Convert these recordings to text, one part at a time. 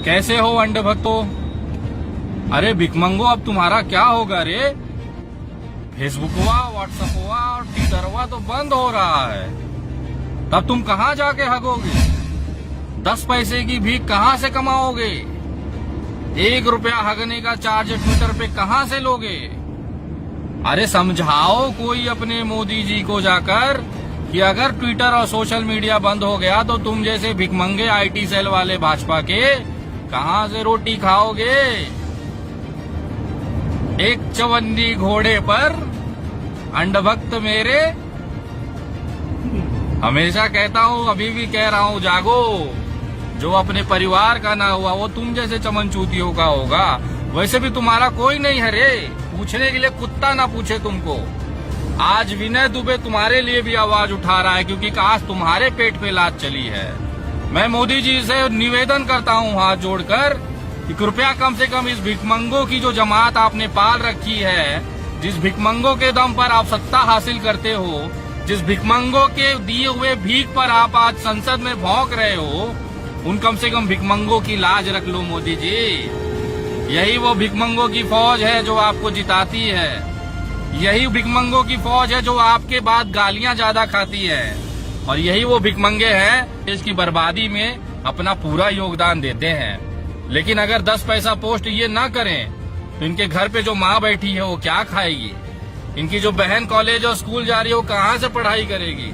कैसे हो अंडे भक्तो? अरे भिकमंगो, अब तुम्हारा क्या होगा रे? फेसबुकवा, व्हाट्सएपवा और ट्विटरवा तो बंद हो रहा है, तब तुम कहाँ जाके हगोगे? 10 पैसे की भीख कहाँ से कमाओगे? 1 रुपया हगने का चार्ज ट्विटर पे कहाँ से लोगे? अरे समझाओ कोई अपने मोदी जी को जाकर कि अगर ट्विटर और सोशल मीडिया बंद हो गया तो तुम जैसे भिकमंगे आईटी सेल वाले भाजपा के कहाँ से रोटी खाओगे? एक चवन्नी घोड़े पर अंडभक्त मेरे, हमेशा कहता हूँ, अभी भी कह रहा हूँ, जागो। जो अपने परिवार का ना हुआ वो तुम जैसे चमनचूतियों का होगा। वैसे भी तुम्हारा कोई नहीं है रे, पूछने के लिए कुत्ता ना पूछे तुमको। आज विनय दुबे तुम्हारे लिए भी आवाज उठा रहा है, क्योंकि काश तुम्हारे पेट पे लात चली है। मैं मोदी जी से निवेदन करता हूँ हाथ जोड़कर कि कृपया कम से कम इस भिकमंगों की जो जमात आपने पाल रखी है, जिस भिकमंगों के दम पर आप सत्ता हासिल करते हो, जिस भिकमंगों के दिए हुए भीख पर आप आज संसद में भौंक रहे हो, उन कम से कम भिकमंगों की लाज रख लो मोदी जी। यही वो भिकमंगों की फौज है जो आपको जिताती है। यही भिकमंगों की फौज है जो आपके बाद गालियां ज्यादा खाती है। और यही वो भिकमंगे हैं देश की बर्बादी में अपना पूरा योगदान देते हैं। लेकिन अगर 10 पैसा पोस्ट ये ना करें तो इनके घर पे जो माँ बैठी है वो क्या खाएगी? इनकी जो बहन कॉलेज और स्कूल जा रही है वो कहाँ से पढ़ाई करेगी?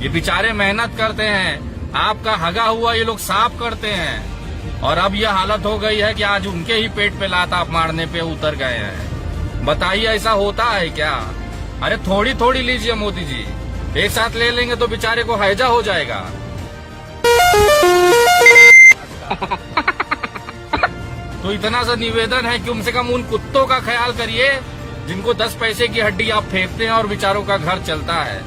ये बेचारे मेहनत करते हैं, आपका हगा हुआ ये लोग साफ करते हैं, और अब यह हालत हो गई है कि आज उनके ही पेट पे लात आप मारने पे उतर गए हैं। बताइए, ऐसा होता है क्या? अरे थोड़ी थोड़ी लीजिए मोदी जी, एक साथ ले लेंगे तो बेचारे को हैजा हो जाएगा। तो इतना सा निवेदन है कि कम से कम उन कुत्तों का ख्याल करिए जिनको 10 पैसे की हड्डी आप फेंकते हैं और बेचारों का घर चलता है।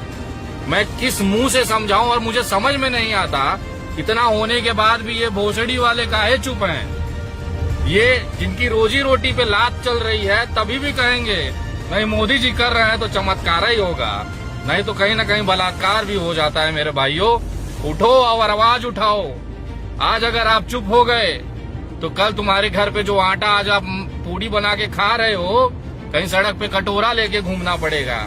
मैं किस मुंह से समझाऊं, और मुझे समझ में नहीं आता इतना होने के बाद भी ये भोसड़ी वाले काहे चुप हैं। ये जिनकी रोजी रोटी पे लात चल रही है तभी भी कहेंगे नहीं मोदी जी कर रहे हैं तो चमत्कार ही होगा, नहीं तो कहीं ना कहीं बलात्कार भी हो जाता है। मेरे भाइयों, उठो और आवाज उठाओ। आज अगर आप चुप हो गए तो कल तुम्हारे घर पे जो आटा आज आप पूड़ी बना के खा रहे हो, कहीं सड़क पे कटोरा लेके घूमना पड़ेगा,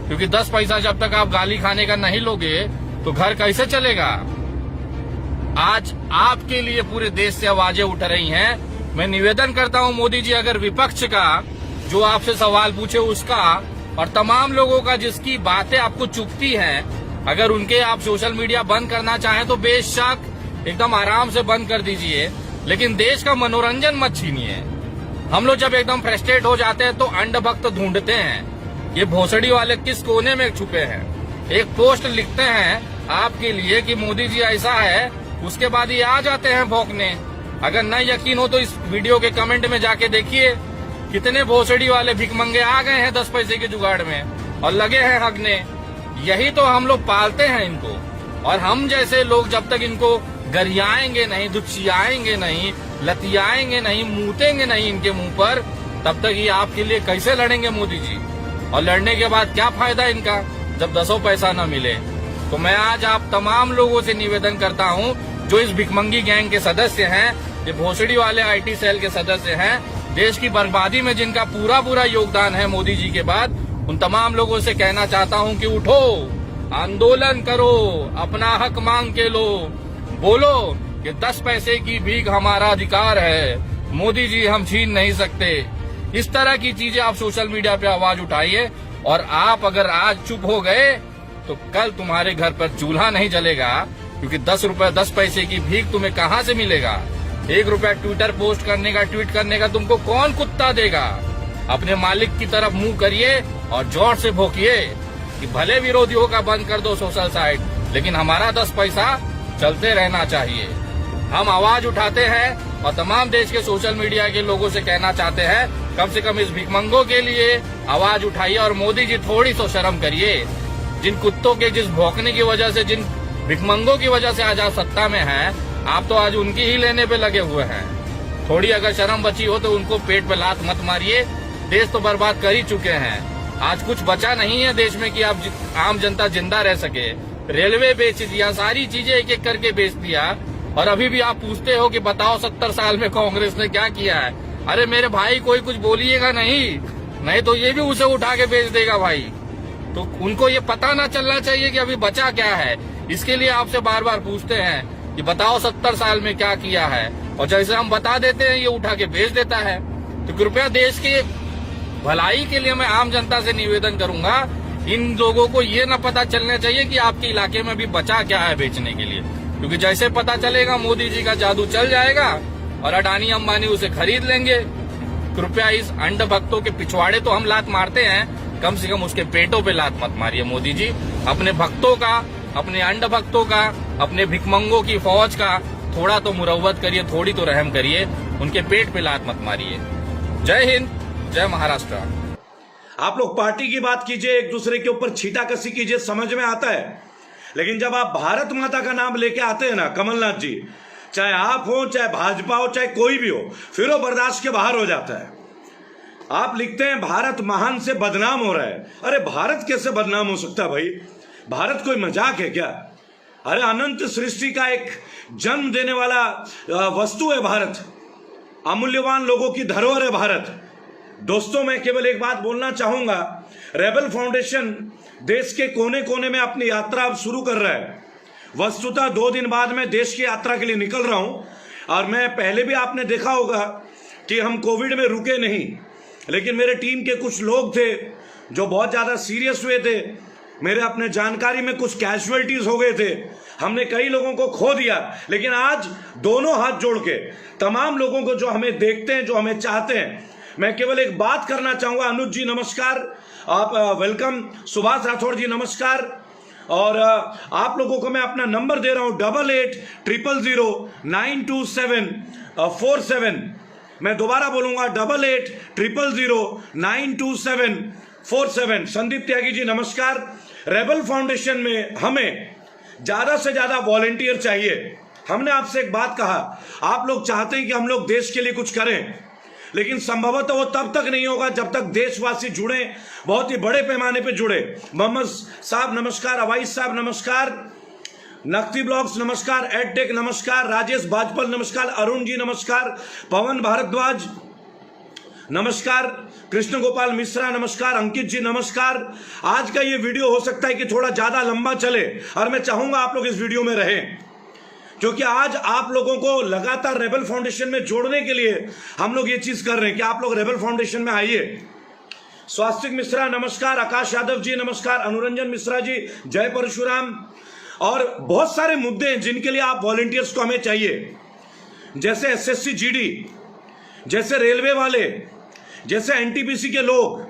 क्योंकि 10 पैसा जब तक आप गाली खाने का नहीं लोगे तो घर कैसे चलेगा? आज आपके लिए पूरे देश से आवाजें उठ रही हैं। मैं निवेदन करता हूं मोदी जी, अगर विपक्ष का जो आपसे सवाल पूछे उसका, और तमाम लोगों का जिसकी बातें आपको चुभती हैं, अगर उनके आप सोशल मीडिया बंद करना चाहें तो बेशक एकदम आराम से बंद कर दीजिए, लेकिन देश का मनोरंजन मत छीनिए। हम लोग जब एकदम फ्रस्ट्रेट हो जाते हैं तो अंडभक्त ढूंढते हैं, ये भोसड़ी वाले किस कोने में छुपे हैं। एक पोस्ट लिखते हैं आपके लिए कि मोदी जी ऐसा है, उसके बाद ये आ जाते हैं भौंकने। अगर न यकीन हो तो इस वीडियो के कमेंट में जाके देखिए, कितने भोसड़ी वाले भिकमंगे आ गए हैं 10 पैसे के जुगाड़ में और लगे हैं हगने। यही तो हम लोग पालते हैं इनको, और हम जैसे लोग जब तक इनको गरियाएंगे नहीं, दुचियाएंगे नहीं, लतियाएंगे नहीं, मूतेंगे नहीं इनके मुंह पर, तब तक ये आपके लिए कैसे लड़ेंगे मोदी जी? और लड़ने के बाद क्या फायदा इनका जब 10 पैसा न मिले? तो मैं आज आप तमाम लोगों से निवेदन करता हूं जो इस भिकमंगी गैंग के सदस्य हैं, ये भोसड़ी वाले आईटी सेल के सदस्य हैं, देश की बर्बादी में जिनका पूरा पूरा योगदान है मोदी जी के बाद, उन तमाम लोगों से कहना चाहता हूं कि उठो, आंदोलन करो, अपना हक मांग के लो, बोलो कि 10 पैसे की भीख हमारा अधिकार है, मोदी जी हम छीन नहीं सकते। इस तरह की चीजें आप सोशल मीडिया पे आवाज उठाइए, और आप अगर आज चुप हो गए तो कल तुम्हारे घर पर चूल्हा नहीं जलेगा, क्योंकि 10 पैसे की भीख तुम्हें कहाँ से मिलेगा? 1 रुपया ट्विटर पोस्ट करने का, ट्वीट करने का तुमको कौन कुत्ता देगा? अपने मालिक की तरफ मुंह करिए और जोर से भोंकिए कि भले विरोधियों का बंद कर दो सोशल साइट, लेकिन हमारा 10 पैसा चलते रहना चाहिए। हम आवाज उठाते हैं और तमाम देश के सोशल मीडिया के लोगों से कहना चाहते हैं, कम से कम इस भिकमंगों के लिए आवाज उठाइए, और मोदी जी थोड़ी तो शर्म करिए। जिन कुत्तों के जिस भौंकने की वजह से, जिन भिकमंगों की वजह से आज आप सत्ता में हैं, आप तो आज उनकी ही लेने पे लगे हुए हैं। थोड़ी अगर शर्म बची हो तो उनको पेट पे लात मत मारिए। देश तो बर्बाद कर ही चुके हैं, आज कुछ बचा नहीं है देश में कि आप आम जनता जिंदा रह सके। रेलवे बेच दिया, सारी चीजें एक एक करके बेच दिया, और अभी भी आप पूछते हो कि बताओ 70 साल में कांग्रेस ने क्या किया है। अरे मेरे भाई, कोई कुछ बोलिएगा नहीं तो ये भी उसे उठा के बेच देगा भाई। तो उनको ये पता ना चलना चाहिए कि अभी बचा क्या है। इसके लिए आपसे बार बार पूछते हैं कि बताओ 70 साल में क्या किया है, और जैसे हम बता देते हैं ये उठा के बेच देता है। तो कृपया देश के भलाई के लिए मैं आम जनता से निवेदन करूंगा, इन लोगों को ये ना पता चलना चाहिए कि आपके इलाके में भी बचा क्या है बेचने के लिए, क्योंकि जैसे पता चलेगा मोदी जी का जादू चल जाएगा और अडानी अंबानी उसे खरीद लेंगे। कृपया इस अंध भक्तों के पिछवाड़े तो हम लात मारते हैं, कम से कम उसके पेटों पे लात मत मारिए मोदी जी। अपने भक्तों का, अपने अंध भक्तों का, अपने भिखमंगों की फौज का थोड़ा तो मुरव्वत करिए, थोड़ी तो रहम करिए, उनके पेट पे लात मत मारिए। जय हिंद, जय महाराष्ट्र। आप लोग पार्टी की बात कीजिए, एक दूसरे के ऊपर छीटाकसी कीजिए, समझ में आता है। लेकिन जब आप भारत माता का नाम लेके आते हैं ना कमलनाथ जी, चाहे आप हो, चाहे भाजपा हो, चाहे कोई भी हो, फिर वो बर्दाश्त के बाहर हो जाता है। आप लिखते हैं भारत महान से बदनाम हो रहा है। अरे भारत कैसे बदनाम हो सकता है भाई? भारत कोई मजाक है क्या? अरे अनंत सृष्टि का एक जन्म देने वाला वस्तु है भारत, अमूल्यवान लोगों की धरोहर है भारत। दोस्तों, मैं केवल एक बात बोलना चाहूंगा, रेबल फाउंडेशन देश के कोने कोने में अपनी यात्रा अब शुरू कर रहा है। वस्तुतः 2 दिन बाद मैं देश की यात्रा के लिए निकल रहा हूं, और मैं पहले भी आपने देखा होगा कि हम कोविड में रुके नहीं, लेकिन मेरे टीम के कुछ लोग थे जो बहुत ज्यादा सीरियस हुए थे। मेरे अपने जानकारी में कुछ कैजुअलिटीज हो गए थे, हमने कई लोगों को खो दिया। लेकिन आज दोनों हाथ जोड़ के तमाम लोगों को जो हमें देखते हैं, जो हमें चाहते हैं, मैं केवल एक बात करना चाहूंगा। अनुज जी नमस्कार, आप वेलकम। सुभाष राठौड़ जी नमस्कार। और आप लोगों को मैं अपना नंबर दे रहा हूं 8800092747। मैं दोबारा बोलूंगा 8800092747। संदीप त्यागी जी नमस्कार। रेबल फाउंडेशन में हमें ज्यादा से ज्यादा वॉलेंटियर चाहिए। हमने आपसे एक बात कहा, आप लोग चाहते हैं कि हम लोग देश के लिए कुछ करें, लेकिन संभवतः वो तब तक नहीं होगा जब तक देशवासी जुड़े, बहुत ही बड़े पैमाने पे जुड़े। मोहम्मद साहब नमस्कार, अवाइस साहब नमस्कार, नकती ब्लॉग्स नमस्कार, एडटेक नमस्कार, राजेश बाजपल नमस्कार, अरुण जी नमस्कार, पवन भारद्वाज नमस्कार, कृष्ण गोपाल मिश्रा नमस्कार, अंकित जी नमस्कार। आज का ये वीडियो हो सकता है कि थोड़ा ज्यादा लंबा चले, और मैं चाहूंगा आप लोग इस वीडियो में रहें, क्योंकि आज आप लोगों को लगातार रेबल फाउंडेशन में जोड़ने के लिए हम लोग ये चीज कर रहे हैं कि आप लोग रेबल फाउंडेशन में आइए। स्वास्तिक मिश्रा नमस्कार, आकाश यादव जी नमस्कार, अनुरंजन मिश्रा जी, जय परशुराम। और बहुत सारे मुद्दे हैं जिनके लिए आप वॉलंटियर्स को हमें चाहिए, जैसे एसएससी जीडी, जैसे रेलवे वाले, जैसे एनटीपीसी के लोग,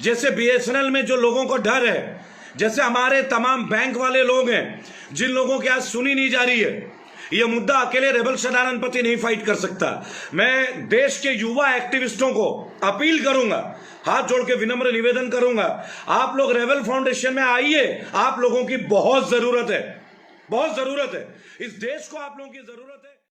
जैसे बीएसएनएल में जो लोगों को डर है, जैसे हमारे तमाम बैंक वाले लोग हैं जिन लोगों की आज सुनी नहीं जा रही है। यह मुद्दा अकेले रेबल सदानंद नहीं फाइट कर सकता। मैं देश के युवा एक्टिविस्टों को अपील करूंगा, हाथ जोड़ के विनम्र निवेदन करूंगा, आप लोग रेबल फाउंडेशन में आइए। आप लोगों की बहुत जरूरत है, बहुत जरूरत है। इस देश को आप लोगों की जरूरत है।